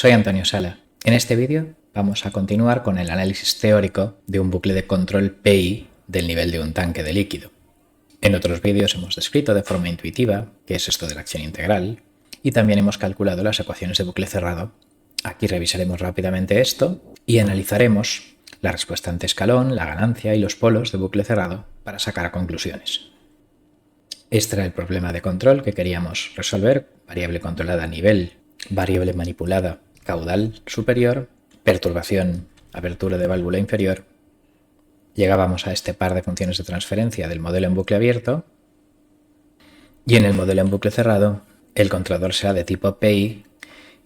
soy Antonio Sala. En este vídeo vamos a continuar con el análisis teórico de un bucle de control PI del nivel de un tanque de líquido. En otros vídeos hemos descrito de forma intuitiva qué es esto de la acción integral y también hemos calculado las ecuaciones de bucle cerrado. Aquí revisaremos rápidamente esto y analizaremos la respuesta ante escalón, la ganancia y los polos de bucle cerrado para sacar conclusiones. Este era el problema de control que queríamos resolver: variable controlada a nivel, variable manipulada caudal superior, perturbación apertura de válvula inferior. Llegábamos a este par de funciones de transferencia del modelo en bucle abierto y en el modelo en bucle cerrado el controlador será de tipo PI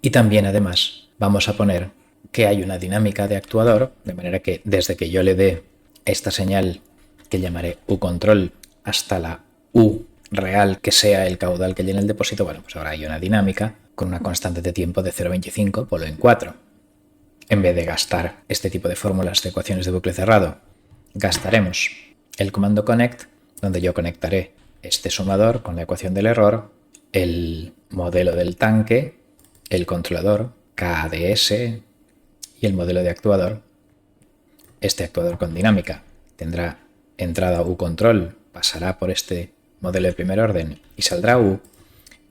y también además vamos a poner que hay una dinámica de actuador, de manera que desde que yo le dé esta señal que llamaré U-control hasta la U real, que sea el caudal que llene el depósito, bueno, pues ahora hay una dinámica con una constante de tiempo de 0,25 polo en 4. En vez de gastar este tipo de fórmulas de ecuaciones de bucle cerrado, gastaremos el comando connect, donde yo conectaré este sumador con la ecuación del error, el modelo del tanque, el controlador, KDS y el modelo de actuador. Este actuador con dinámica tendrá entrada U-control, pasará por este modelo de primer orden y saldrá U,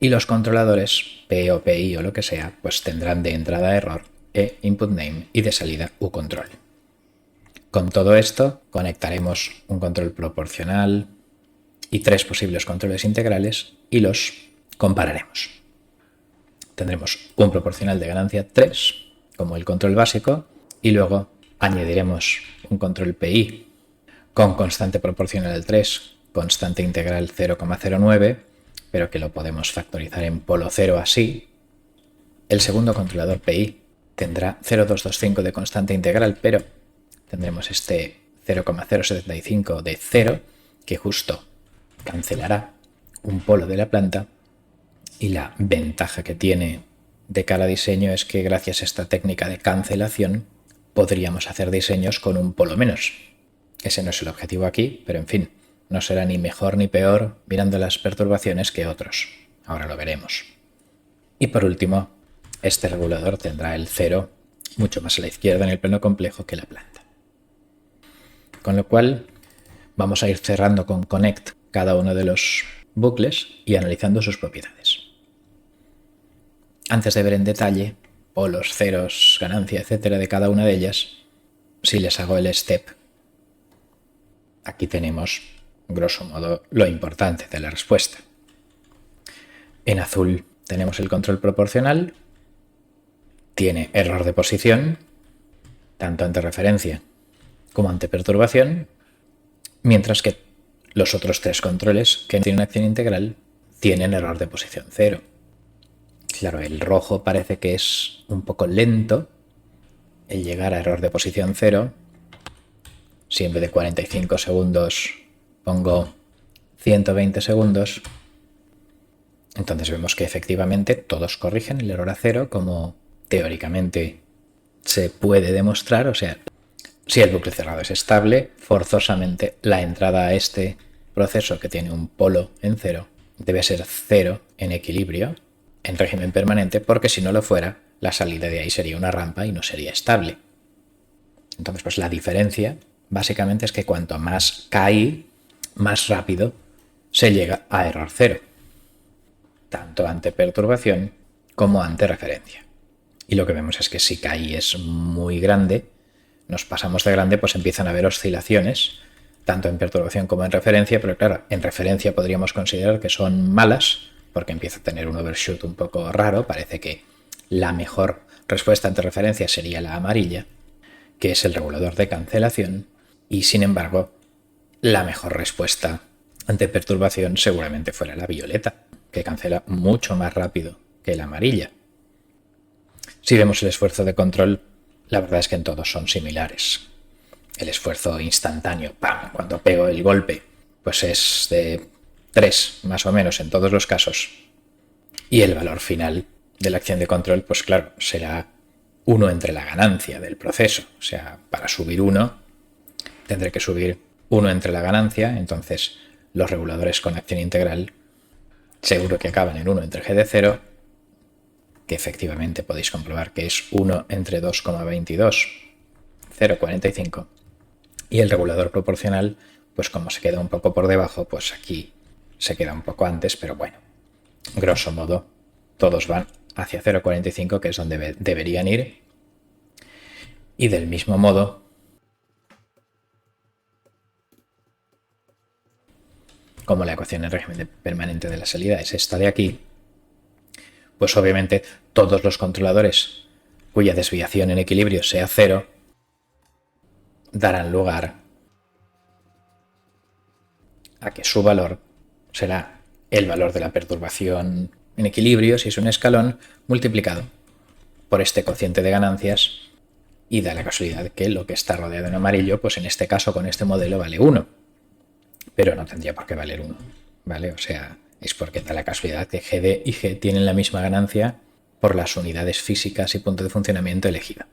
y los controladores P o PI o lo que sea, pues tendrán de entrada error e input name y de salida U-control. Con todo esto conectaremos un control proporcional y tres posibles controles integrales y los compararemos. Tendremos un proporcional de ganancia 3 como el control básico y luego añadiremos un control PI con constante proporcional al 3, constante integral 0,09, pero que lo podemos factorizar en polo 0 así. El segundo controlador PI tendrá 0,225 de constante integral, pero tendremos este 0,075 de 0 que justo cancelará un polo de la planta, y la ventaja que tiene de cara a diseño es que gracias a esta técnica de cancelación podríamos hacer diseños con un polo menos. Ese no es el objetivo aquí, pero en fin, no será ni mejor ni peor mirando las perturbaciones que otros. Ahora lo veremos. Y por último, este regulador tendrá el 0 mucho más a la izquierda en el plano complejo que la planta. Con lo cual vamos a ir cerrando con connect cada uno de los bucles y analizando sus propiedades. Antes de ver en detalle polos, ceros, ganancia, etcétera de cada una de ellas, si les hago el step, aquí tenemos grosso modo lo importante de la respuesta. En azul tenemos el control proporcional, tiene error de posición, tanto ante referencia como ante perturbación, mientras que los otros tres controles que tienen acción integral tienen error de posición 0. Claro, el rojo parece que es un poco lento el llegar a error de posición 0. Si en vez de 45 segundos pongo 120 segundos, entonces vemos que efectivamente todos corrigen el error a 0, como teóricamente se puede demostrar. O sea, si el bucle cerrado es estable, forzosamente la entrada a este proceso que tiene un polo en 0 debe ser 0 en equilibrio, en régimen permanente, porque si no lo fuera, la salida de ahí sería una rampa y no sería estable. Entonces, pues la diferencia básicamente es que cuanto más cae, más rápido se llega a error 0, tanto ante perturbación como ante referencia. Y lo que vemos es que si KI es muy grande, nos pasamos de grande, pues empiezan a haber oscilaciones, tanto en perturbación como en referencia, pero claro, en referencia podríamos considerar que son malas, porque empieza a tener un overshoot un poco raro. Parece que la mejor respuesta ante referencia sería la amarilla, que es el regulador de cancelación, y sin embargo, la mejor respuesta ante perturbación seguramente fuera la violeta, que cancela mucho más rápido que la amarilla. Si vemos el esfuerzo de control, la verdad es que en todos son similares. El esfuerzo instantáneo, ¡pam!, cuando pego el golpe, pues es de 3 más o menos en todos los casos. Y el valor final de la acción de control, pues claro, será 1 entre la ganancia del proceso. O sea, para subir 1, tendré que subir 1 entre la ganancia. Entonces, los reguladores con acción integral seguro que acaban en 1 entre g de 0. que efectivamente podéis comprobar que es 1 entre 2,22, 0,45. Y el regulador proporcional, pues como se queda un poco por debajo, pues aquí se queda un poco antes, pero bueno, grosso modo, todos van hacia 0,45, que es donde deberían ir. Y del mismo modo, como la ecuación en régimen permanente de la salida es esta de aquí, pues obviamente todos los controladores cuya desviación en equilibrio sea 0 darán lugar a que su valor será el valor de la perturbación en equilibrio, si es un escalón, multiplicado por este cociente de ganancias, y da la casualidad que lo que está rodeado en amarillo, pues en este caso con este modelo vale 1, pero no tendría por qué valer 1, ¿vale? O sea, es porque da la casualidad que GD y G tienen la misma ganancia por las unidades físicas y punto de funcionamiento elegida.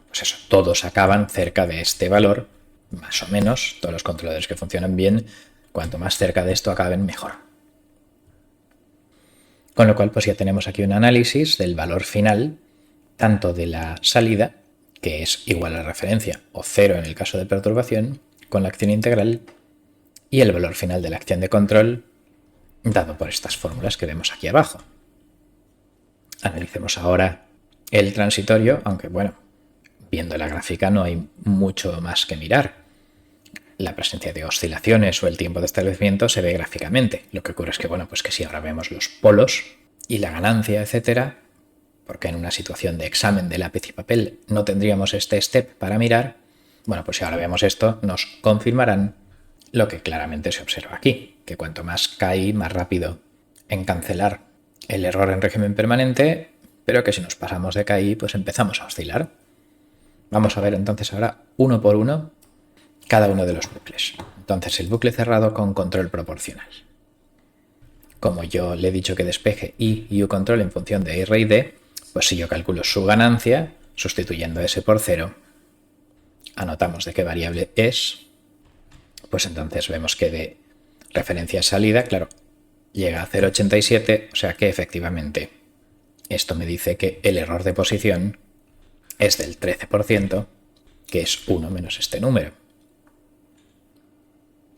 Pues eso, todos acaban cerca de este valor, más o menos, todos los controladores que funcionan bien, cuanto más cerca de esto acaben, mejor. Con lo cual, pues ya tenemos aquí un análisis del valor final, tanto de la salida, que es igual a la referencia, o 0 en el caso de perturbación, con la acción integral, y el valor final de la acción de control, dado por estas fórmulas que vemos aquí abajo. Analicemos ahora el transitorio, aunque bueno, viendo la gráfica no hay mucho más que mirar. La presencia de oscilaciones o el tiempo de establecimiento se ve gráficamente. Lo que ocurre es que, bueno, pues que si ahora vemos los polos y la ganancia, etcétera, porque en una situación de examen de lápiz y papel no tendríamos este step para mirar, bueno, pues si ahora vemos esto, nos confirmarán lo que claramente se observa aquí, que cuanto más cae, más rápido en cancelar el error en régimen permanente, pero que si nos pasamos de KI, pues empezamos a oscilar. Vamos a ver entonces ahora uno por uno cada uno de los bucles. Entonces, el bucle cerrado con control proporcional. Como yo le he dicho que despeje I y U control en función de R y D, pues si yo calculo su ganancia, sustituyendo S por 0, anotamos de qué variable es, pues entonces vemos que de referencia a salida, claro, llega a 0,87, o sea que efectivamente esto me dice que el error de posición es del 13%, que es 1 menos este número.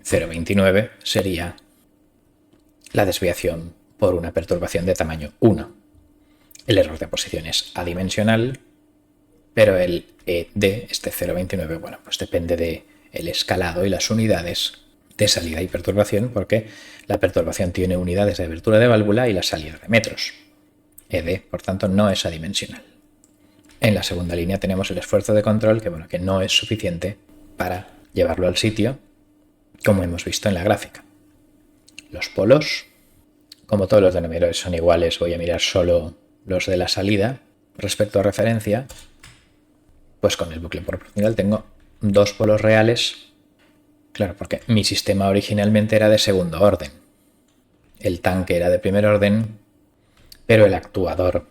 0,29 sería la desviación por una perturbación de tamaño 1. El error de posición es adimensional, pero el ED, este 0,29, bueno, pues depende del escalado y las unidades de salida y perturbación, porque la perturbación tiene unidades de abertura de válvula y la salida de metros. ED, por tanto, no es adimensional. En la segunda línea tenemos el esfuerzo de control, que, bueno, que no es suficiente para llevarlo al sitio, como hemos visto en la gráfica. Los polos, como todos los denominadores son iguales, voy a mirar solo los de la salida. Respecto a referencia, pues con el bucle proporcional tengo dos polos reales. Claro, porque mi sistema originalmente era de segundo orden. El tanque era de primer orden, pero el actuador,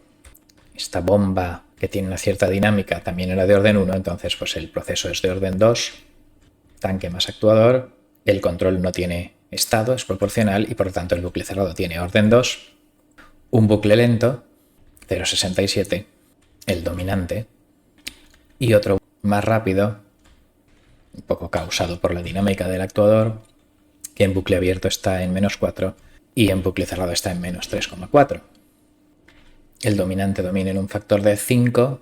esta bomba que tiene una cierta dinámica, también era de orden 1, entonces pues el proceso es de orden 2, tanque más actuador, el control no tiene estado, es proporcional y por lo tanto el bucle cerrado tiene orden 2, un bucle lento, 0,67, el dominante, y otro más rápido, un poco causado por la dinámica del actuador, que en bucle abierto está en -4 y en bucle cerrado está en -3,4. El dominante domina en un factor de 5,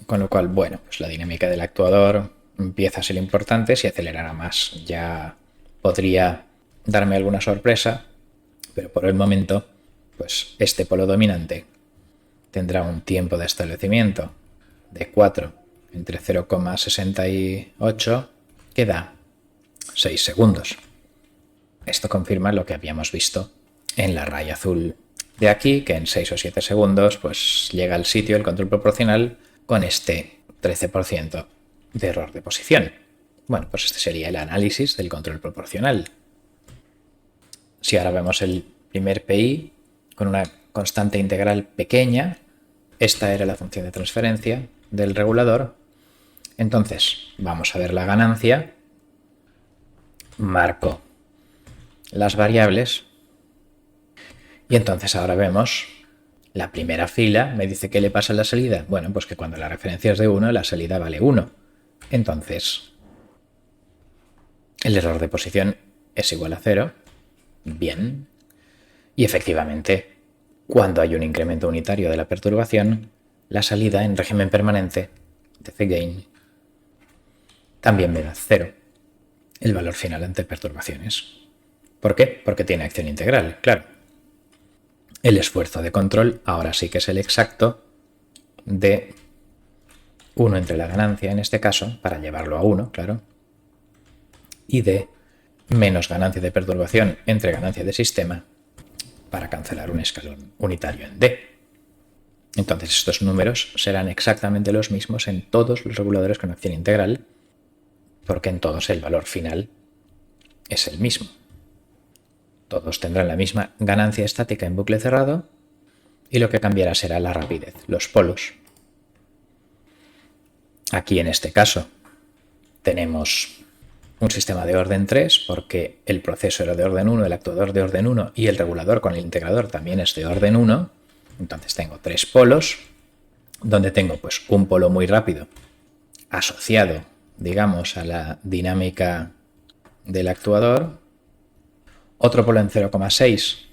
con lo cual, bueno, pues la dinámica del actuador empieza a ser importante. Si acelerara más ya podría darme alguna sorpresa, pero por el momento, pues este polo dominante tendrá un tiempo de establecimiento de 4 entre 0,68, que da 6 segundos. Esto confirma lo que habíamos visto en la raya azul de aquí, que en 6 o 7 segundos pues llega al sitio el control proporcional con este 13% de error de posición. Bueno, pues este sería el análisis del control proporcional. Si ahora vemos el primer PI con una constante integral pequeña, esta era la función de transferencia del regulador. Entonces, vamos a ver la ganancia, marco las variables y entonces ahora vemos La primera fila me dice qué le pasa a la salida. Bueno, pues que cuando la referencia es de 1, la salida vale 1. Entonces, el error de posición es igual a 0. Bien. Y efectivamente, cuando hay un incremento unitario de la perturbación, la salida en régimen permanente de cgain también me da 0, el valor final ante perturbaciones. ¿Por qué? Porque tiene acción integral, claro. El esfuerzo de control ahora sí que es el exacto de 1 entre la ganancia, en este caso, para llevarlo a 1, claro, y de menos ganancia de perturbación entre ganancia de sistema para cancelar un escalón unitario en D. Entonces estos números serán exactamente los mismos en todos los reguladores con acción integral, porque en todos el valor final es el mismo. Todos tendrán la misma ganancia estática en bucle cerrado y lo que cambiará será la rapidez, los polos. Aquí en este caso tenemos un sistema de orden 3 porque el proceso era de orden 1, el actuador de orden 1 y el regulador con el integrador también es de orden 1. Entonces tengo 3 polos donde tengo pues un polo muy rápido asociado, digamos, a la dinámica del actuador, otro polo en 0,6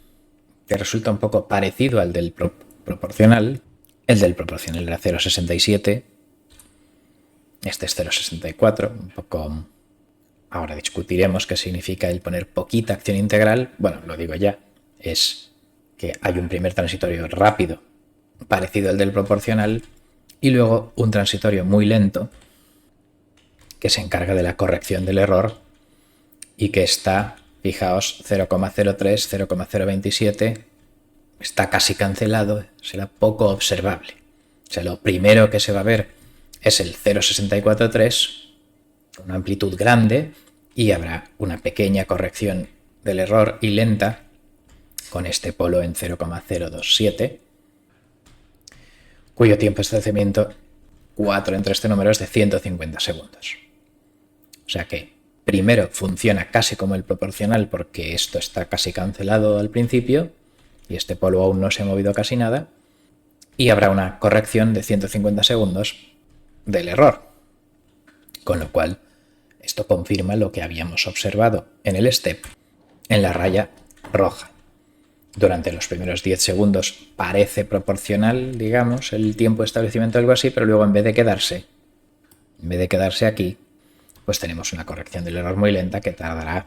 que resulta un poco parecido al del proporcional. El del proporcional era 0,67, este es 0,64, un poco. Ahora discutiremos qué significa el poner poquita acción integral. Bueno, lo digo ya, es que hay un primer transitorio rápido parecido al del proporcional y luego un transitorio muy lento que se encarga de la corrección del error y que está, fijaos, 0,03, 0,027, está casi cancelado, será poco observable. O sea, lo primero que se va a ver es el 0,643, una amplitud grande, y habrá una pequeña corrección del error y lenta con este polo en 0,027, cuyo tiempo de establecimiento 4 entre este número es de 150 segundos. O sea que primero funciona casi como el proporcional porque esto está casi cancelado al principio y este polo aún no se ha movido casi nada, y habrá una corrección de 150 segundos del error, con lo cual esto confirma lo que habíamos observado en el step en la raya roja. Durante los primeros 10 segundos parece proporcional, digamos, el tiempo de establecimiento o algo así, pero luego en vez de quedarse aquí, pues tenemos una corrección del error muy lenta que tardará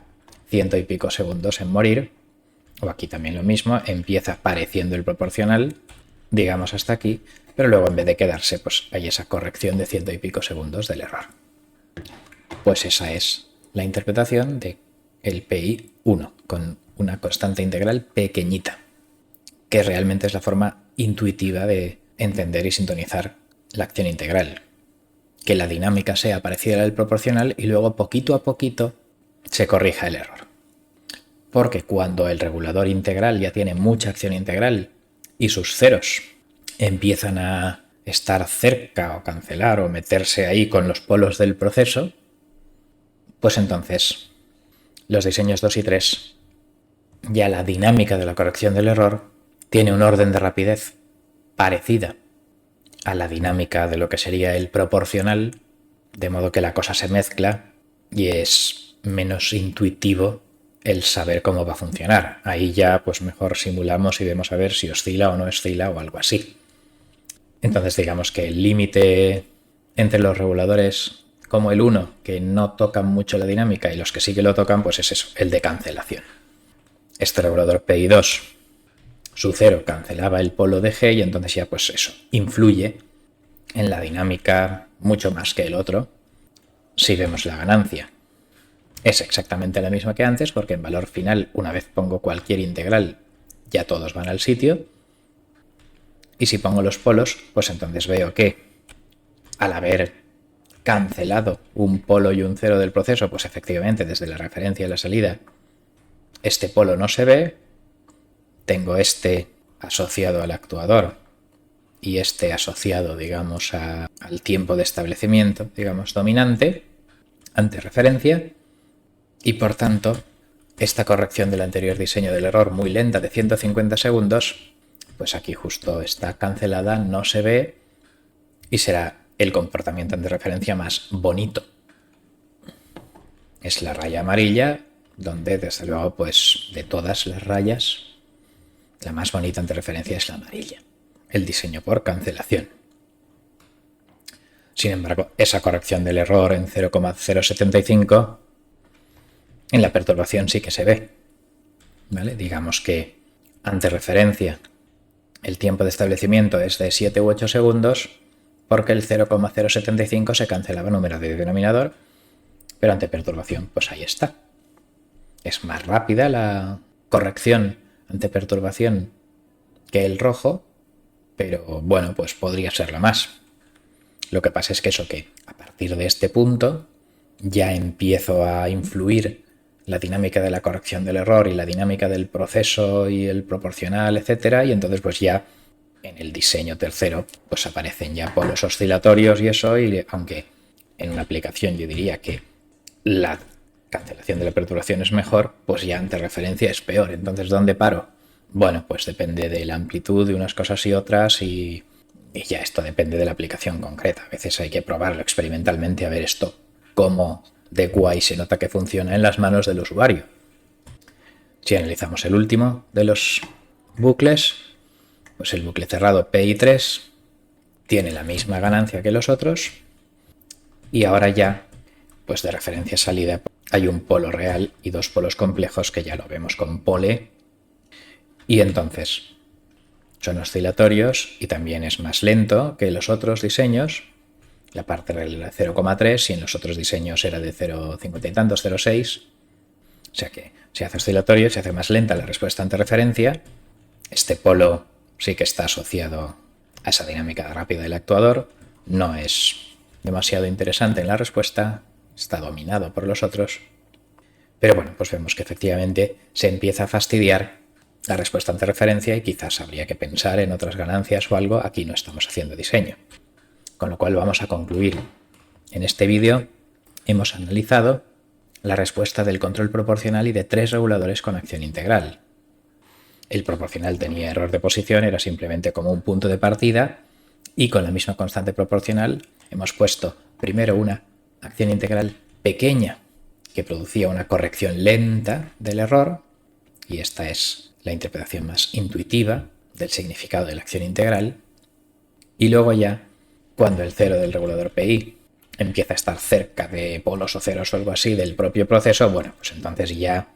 100 y pico segundos en morir. O aquí también lo mismo, empieza pareciendo el proporcional, digamos hasta aquí, pero luego en vez de quedarse, pues hay esa corrección de 100 y pico segundos del error. Pues esa es la interpretación de el PI 1 con una constante integral pequeñita, que realmente es la forma intuitiva de entender y sintonizar la acción integral. Que la dinámica sea parecida a la del proporcional y luego poquito a poquito se corrija el error. Porque cuando el regulador integral ya tiene mucha acción integral y sus ceros empiezan a estar cerca o cancelar o meterse ahí con los polos del proceso, pues entonces los diseños 2 y 3, ya la dinámica de la corrección del error tiene un orden de rapidez parecida a la dinámica de lo que sería el proporcional, de modo que la cosa se mezcla y es menos intuitivo el saber cómo va a funcionar. Ahí ya pues mejor simulamos y vemos a ver si oscila o no oscila o algo así. Entonces digamos que el límite entre los reguladores como el 1, que no tocan mucho la dinámica, y los que sí que lo tocan, pues es eso, el de cancelación. Este regulador PI2, su 0 cancelaba el polo de G y entonces ya pues eso, influye en la dinámica mucho más que el otro. Si vemos la ganancia, es exactamente la misma que antes, porque en valor final, una vez pongo cualquier integral, ya todos van al sitio. Y si pongo los polos, pues entonces veo que al haber cancelado un polo y un 0 del proceso, pues efectivamente desde la referencia a la salida este polo no se ve, tengo este asociado al actuador y este asociado, digamos, al tiempo de establecimiento, digamos, dominante, ante referencia, y por tanto esta corrección del anterior diseño del error muy lenta de 150 segundos pues aquí justo está cancelada, no se ve y será el comportamiento de referencia más bonito. Es la raya amarilla, donde desde luego pues de todas las rayas la más bonita ante referencia es la amarilla, el diseño por cancelación. Sin embargo, esa corrección del error en 0,075 en la perturbación sí que se ve, ¿vale? Digamos que ante referencia el tiempo de establecimiento es de 7 u 8 segundos porque el 0,075 se cancelaba número de denominador, pero ante perturbación pues ahí está. Es más rápida la corrección ante perturbación que el rojo, pero bueno, pues podría serla más. Lo que pasa es que eso, que a partir de este punto ya empiezo a influir la dinámica de la corrección del error y la dinámica del proceso y el proporcional, etcétera, y entonces pues ya en el diseño tercero pues aparecen ya polos oscilatorios y eso, y aunque en una aplicación yo diría que la cancelación de la perturbación es mejor, pues ya ante referencia es peor. Entonces, ¿dónde paro? Bueno, pues depende de la amplitud de unas cosas y otras y ya esto depende de la aplicación concreta. A veces hay que probarlo experimentalmente a ver esto cómo de guay se nota que funciona en las manos del usuario. Si analizamos el último de los bucles, pues el bucle cerrado PI3 tiene la misma ganancia que los otros y ahora ya, pues de referencia salida, hay un polo real y dos polos complejos que ya lo vemos con pole y entonces son oscilatorios y también es más lento que los otros diseños. La parte real era 0,3 y en los otros diseños era de 0,50 y tantos, 0,6. O sea que se hace oscilatorio, se hace más lenta la respuesta ante referencia. Este polo sí que está asociado a esa dinámica rápida del actuador. No es demasiado interesante en la respuesta, está dominado por los otros. Pero bueno, pues vemos que efectivamente se empieza a fastidiar la respuesta ante referencia y quizás habría que pensar en otras ganancias o algo. Aquí no estamos haciendo diseño. Con lo cual vamos a concluir. En este vídeo hemos analizado la respuesta del control proporcional y de 3 reguladores con acción integral. El proporcional tenía error de posición, era simplemente como un punto de partida y con la misma constante proporcional hemos puesto primero una acción integral pequeña que producía una corrección lenta del error, y esta es la interpretación más intuitiva del significado de la acción integral, y luego ya cuando el cero del regulador PI empieza a estar cerca de polos o ceros o algo así del propio proceso, bueno, pues entonces ya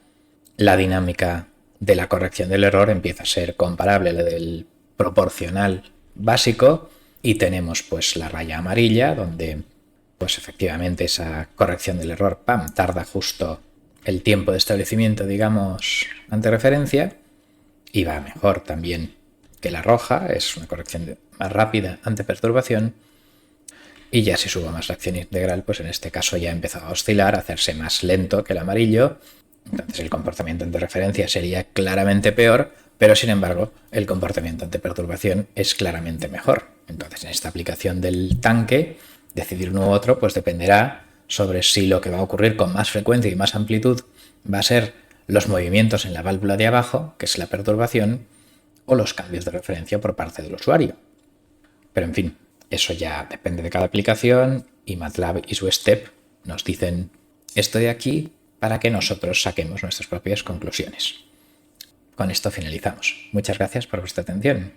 la dinámica de la corrección del error empieza a ser comparable a la del proporcional básico y tenemos pues la raya amarilla donde pues efectivamente esa corrección del error tarda justo el tiempo de establecimiento, digamos, ante referencia y va mejor también que la roja, es una corrección más rápida ante perturbación. Y ya si subo más la acción integral, pues en este caso ya ha empezado a oscilar, a hacerse más lento que el amarillo. Entonces el comportamiento ante referencia sería claramente peor, pero sin embargo el comportamiento ante perturbación es claramente mejor. Entonces en esta aplicación del tanque, decidir uno u otro pues dependerá sobre si lo que va a ocurrir con más frecuencia y más amplitud va a ser los movimientos en la válvula de abajo, que es la perturbación, o los cambios de referencia por parte del usuario. Pero en fin, eso ya depende de cada aplicación y MATLAB y su STEP nos dicen esto de aquí para que nosotros saquemos nuestras propias conclusiones. Con esto finalizamos. Muchas gracias por vuestra atención.